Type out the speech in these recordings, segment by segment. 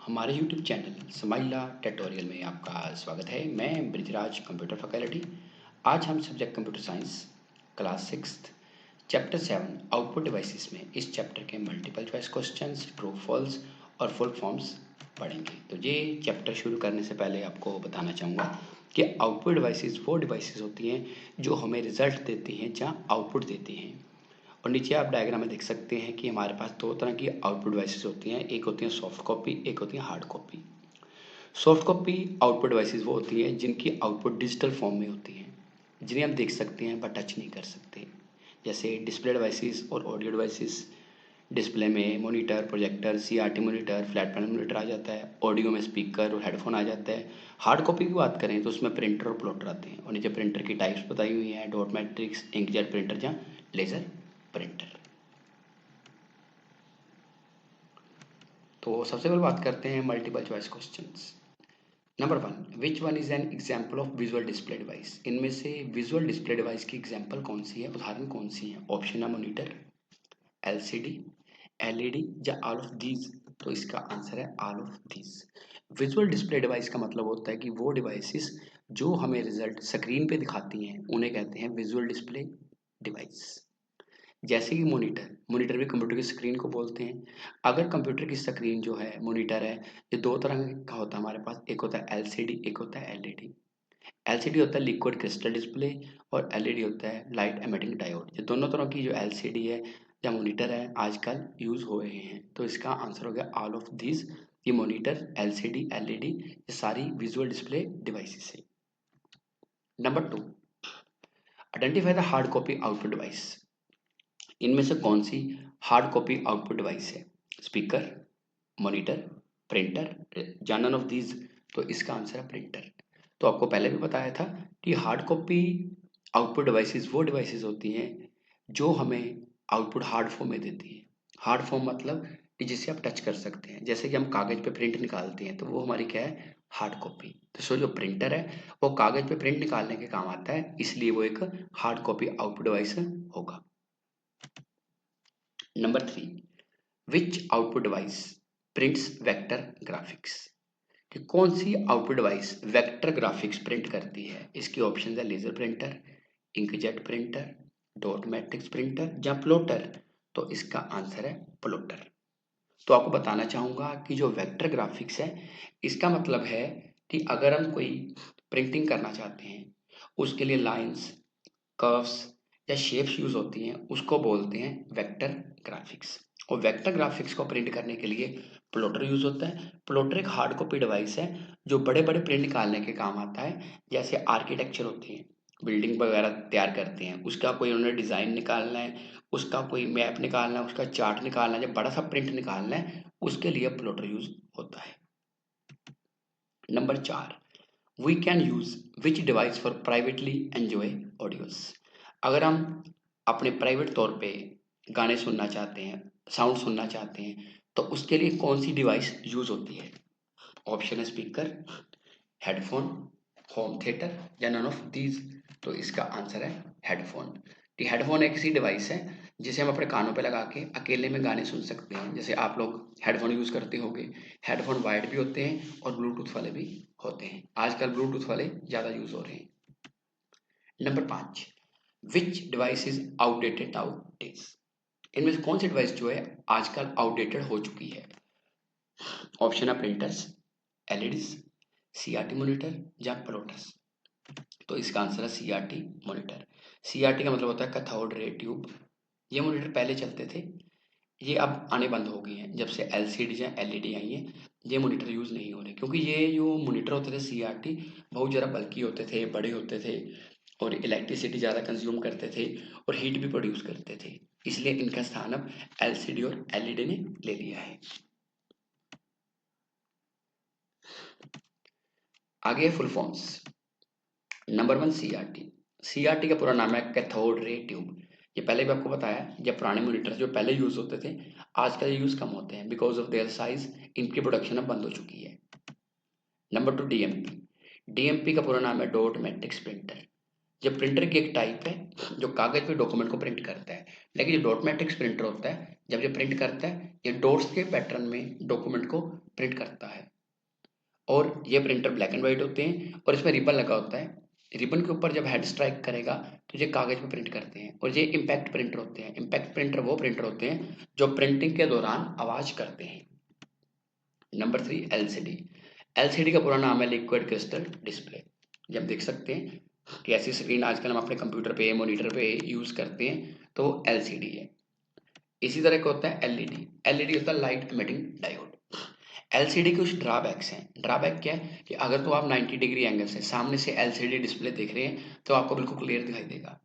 हमारे YouTube channel समाइला tutorial में आपका स्वागत है। मैं ब्रिजराज कंप्यूटर फैकल्टी। आज हम subject computer science class 6 chapter 7 output devices में इस चैप्टर के multiple choice questions, true false और फुल फॉर्म्स पढ़ेंगे। तो ये चैप्टर शुरू करने से पहले आपको बताना चाहूँगा कि आउटपुट डिवाइसेस वो डिवाइसेस होती हैं जो हमें रिजल्ट देती हैं, जहाँ आउटपुट देती हैं। और नीचे आप डायग्राम में देख सकते हैं कि हमारे पास दो तरह की आउटपुट डिवाइसेस होती हैं, एक होती है सॉफ्ट कॉपी, एक होती है hard copy. Soft copy output devices वो होती हैं जिनकी आउटपुट डिजिटल फॉर्म में होती है, जिन्हें हम देख सकते हैं बट टच नहीं कर सकते, जैसे डिस्प्ले डिवाइसेस और ऑडियो डिवाइसेस। डिस्प्ले में monitor, projector, CRT monitor, flat panel monitor आ जाता है। ऑडियो में स्पीकर और हेडफोन आ जाता है। हार्ड कॉपी की बात करें तो उसमें प्रिंटर और प्लॉटर आते हैं, और नीचे प्रिंटर की टाइप्स बताई हुई हैं, डॉट मैट्रिक्स, इंकजेट प्रिंटर या लेजर प्रिंटर। तो सबसे पहले बात करते हैं multiple choice questions. Number 1, which one is an example of visual display device? इनमें से विजुअल डिस्प्ले डिवाइस की एग्जाम्पल कौन सी है, उदाहरण कौन सी है? ऑप्शन है मॉनिटर, एलसीडी, एलईडी या ऑल ऑफ दीज। तो इसका आंसर है all of these. Visual display device का मतलब होता है कि वो डिवाइसेस जो हमें रिजल्ट स्क्रीन पे दिखाती हैं उन्हें कहते हैं विजुअल डिस्प्ले डिवाइस। जैसे कि मॉनिटर भी कंप्यूटर की स्क्रीन को बोलते हैं। अगर कंप्यूटर की स्क्रीन जो है मॉनिटर है, ये दो तरह का होता है हमारे पास, एक होता है एलसीडी, एक होता है एलईडी। एलसीडी होता है लिक्विड क्रिस्टल डिस्प्ले, और एलईडी होता है लाइट एमिटिंग डायोड। ये दोनों तरह की जो एलसीडी है या मॉनिटर है आजकल यूज हो रहे हैं। तो इसका आंसर हो गया ऑल ऑफ दीज। ये मॉनिटर, एलसीडी, एलईडी ये सारी विजुअल डिस्प्ले डिवाइसेस है। Number 2, identify the hard copy output device. इनमें से कौन सी हार्ड कॉपी आउटपुट डिवाइस है? स्पीकर, मॉनिटर, प्रिंटर या नन ऑफ दीज। तो इसका आंसर है प्रिंटर। तो आपको पहले भी बताया था कि हार्ड कॉपी आउटपुट डिवाइसेस वो डिवाइसेस होती हैं जो हमें आउटपुट हार्ड फॉर्म में देती है। हार्ड फॉर्म मतलब कि जिसे आप टच कर सकते हैं, जैसे कि हम कागज पे प्रिंट निकालते हैं तो वो हमारी क्या है? Hard copy. तो सो जो प्रिंटर है वो कागज पे प्रिंट निकालने के काम आता है, इसलिए वो एक हार्ड कॉपी आउटपुट डिवाइस होगा। Number 3, which output device prints vector graphics? कि कौन सी output device vector graphics print करती है? इसके ऑप्शन है laser printer, inkjet printer, dot matrix printer या प्लॉटर। तो इसका आंसर है प्लॉटर। तो आपको बताना चाहूंगा कि जो वेक्टर ग्राफिक्स है इसका मतलब है कि अगर हम कोई प्रिंटिंग करना चाहते हैं, उसके लिए लाइंस, कर्व्स या शेप्स यूज होती हैं, उसको बोलते हैं वेक्टर ग्राफिक्स। और वेक्टर ग्राफिक्स को प्रिंट करने के लिए प्लॉटर यूज होता है। प्लॉटर एक हार्ड कॉपी डिवाइस है जो बड़े बड़े प्रिंट निकालने के काम आता है। जैसे आर्किटेक्चर होती है, बिल्डिंग वगैरह तैयार करते हैं, उसका कोई उन्होंने डिजाइन निकालना है, उसका कोई मैप निकालना है, उसका चार्ट निकालना है, जब बड़ा सा प्रिंट निकालना है उसके लिए प्लॉटर यूज होता है। Number 4, we can use which device for privately enjoy audios? अगर हम अपने प्राइवेट तौर पे गाने सुनना चाहते हैं, साउंड सुनना चाहते हैं, तो उसके लिए कौन सी डिवाइस यूज होती है? ऑप्शन है स्पीकर, हेडफोन, होम थिएटर या नन ऑफ दीज। तो इसका आंसर है हेडफोन। कि हेडफोन एक ऐसी डिवाइस है जिसे हम अपने कानों पे लगा के अकेले में गाने सुन सकते हैं। जैसे आप लोग हेडफोन यूज करते होंगे, हेडफोन वायर्ड भी होते हैं और ब्लूटूथ वाले भी होते हैं। आजकल ब्लूटूथ वाले ज्यादा यूज हो रहे हैं। Number 5, which device is outdated now days? इनमें से कौन सी डिवाइस जो है आजकल आउटडेटेड हो चुकी है? ऑप्शन है प्रिंटर्स, एलईडीज, सीआरटी मॉनिटर या प्लॉटर्स। तो इसका आंसर है सीआरटी मॉनिटर। सीआरटी का मतलब होता है कैथोड रे ट्यूब। ये मॉनिटर पहले चलते थे, ये अब आने बंद हो गई हैं। जब से एलसीडी या एलईडी आई है ये मॉनिटर यूज नहीं हो रहे, क्योंकि ये जो मॉनिटर होते थे सीआरटी बहुत ज़्यादा बल्की होते थे, बड़े होते थे और इलेक्ट्रिसिटी ज़्यादा कंज्यूम करते थे और हीट भी प्रोड्यूस करते थे, इसलिए इनका स्थान अब एलसीडी और एलईडी ने ले लिया है। आगे full forms. Number 1, CRT. CRT का पूरा नाम है कैथोड रे ट्यूब। ये पहले भी आपको बताया, ये पुराने मॉनिटर जो पहले यूज होते थे आजकल यूज कम होते हैं, बिकॉज ऑफ देयर साइज इनकी प्रोडक्शन अब बंद हो चुकी है। Number 2, DMP. डीएमपी का पूरा नाम है डॉट मैट्रिक्स प्रिंटर। ये प्रिंटर की एक टाइप है जो कागज पे डॉक्यूमेंट को प्रिंट करता है, लेकिन जो डॉट मैट्रिक्स प्रिंटर होता है जब ये प्रिंट करता है ये डॉट्स के पैटर्न में डॉक्यूमेंट को प्रिंट करता है। और ये प्रिंटर ब्लैक एंड व्हाइट होते हैं और इसमें रिबन लगा होता है। रिबन के ऊपर जब हेड स्ट्राइक करेगा तो ये कागज पे प्रिंट करते हैं। और ये इम्पैक्ट प्रिंटर होते हैं। इम्पैक्ट प्रिंटर वो प्रिंटर होते हैं जो प्रिंटिंग के दौरान आवाज करते हैं। Number 3 LCD. एलसीडी का पूरा नाम है लिक्विड क्रिस्टल डिस्प्ले। ये हम देख सकते हैं कि ऐसी स्क्रीन आजकल हम अपने कंप्यूटर पे मॉनिटर पे यूज करते हैं, तो एलसीडी है। इसी तरह का होता है एलईडी। एलईडी होता है लाइट एमिटिंग डायोड। एलसीडी के कुछ ड्रॉबैक्स हैं। ड्रॉबैक क्या है कि अगर तो आप 90 डिग्री एंगल से सामने से एलसीडी डिस्प्ले देख रहे हैं तो आपको बिल्कुल क्लियर दिखाई देगा।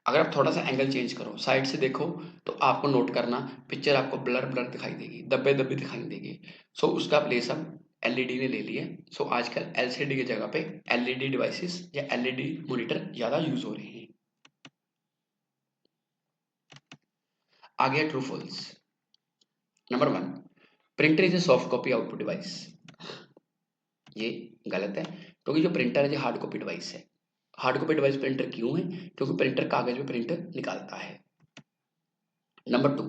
अगर आप थोड़ा सा एंगल चेंज करो, साइड से देखो, तो आपको नोट करना पिक्चर आपको ब्लर ब्लर दिखाई देगी, दब्बे दब्बे दिखाई देगी। सो उसका प्लेस अब एलईडी ने ले लिया। सो आजकल एलसीडी की जगह पे एलईडी डिवाइसेस या एलईडी मॉनिटर ज्यादा यूज हो रहे हैं। आ गया true false. Number 1, printer is a soft copy output device. ये गलत है क्योंकि जो प्रिंटर है ये हार्ड कॉपी डिवाइस है। हार्ड कॉपी डिवाइस प्रिंटर क्यों है? क्योंकि प्रिंटर कागज में प्रिंट निकालता है। Number 2,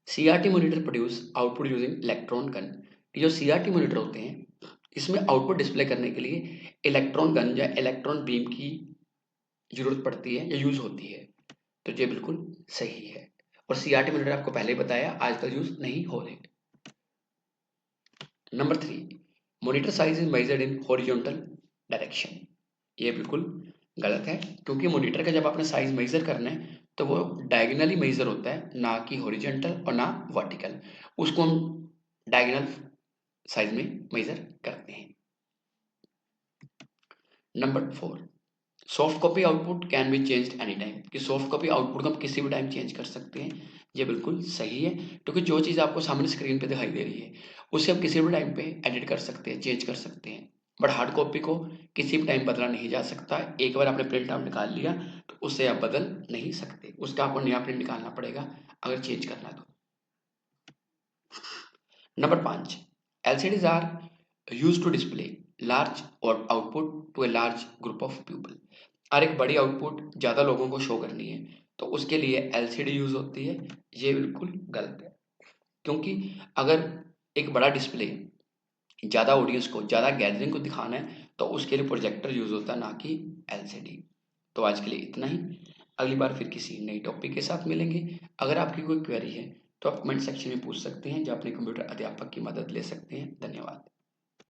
CRT monitor produce output using electron gun. ये जो सीआरटी मॉनिटर होते हैं इसमें आउटपुट डिस्प्ले करने के लिए इलेक्ट्रॉन गन या इलेक्ट्रॉन बीम की जरूरत पड़ती है या यूज होती है। तो ये बिल्कुल सही है। और सीआरटी मॉनिटर आपको पहले ही बताया आजकल यूज नहीं हो रहे। Number 3, monitor size is measured in horizontal direction. ये बिल्कुल गलत है क्योंकि मॉनिटर का जब आपने साइज मेजर करना है तो वो डायगोनली मेजर होता है, ना कि हॉरिजॉन्टल और ना वर्टिकल। उसको हम डायगोनल साइज में मेजर करते हैं। Number 4, soft copy output can be changed any time. कि सॉफ्ट कॉपी आउटपुट को हम किसी भी टाइम चेंज कर सकते हैं। ये बिल्कुल सही है क्योंकि जो चीज़ आपको सामने स्क्रीन पे दिखाई दे रही है उसे हम किसी भी टाइम पे एडिट कर सकते हैं, चेंज कर सकते हैं। बट हार्ड कॉपी को किसी भी टाइम बदला नहीं जा सकता। एक बार आपने प्रिंट आउट निकाल लिया तो उससे आप बदल नहीं सकते। उसका आपको नया प्रिंट निकालना पड़ेगा अगर चेंज करना है तो। Number 5, LCDs are use to display large और output to a large group of people. और एक बड़ी आउटपुट ज़्यादा लोगों को शो करनी है तो उसके लिए एलसीडी यूज होती है। ये बिल्कुल गलत है क्योंकि अगर एक बड़ा डिस्प्ले ज़्यादा ऑडियंस को, ज़्यादा गैदरिंग को दिखाना है तो उसके लिए प्रोजेक्टर यूज होता है, ना कि एलसीडी। तो आज के लिए इतना ही। अगली बार फिर किसी नई टॉपिक के साथ मिलेंगे। अगर आपकी कोई क्वेरी है तो आप कमेंट सेक्शन में पूछ सकते हैं, या अपने कंप्यूटर अध्यापक की मदद ले सकते हैं। धन्यवाद।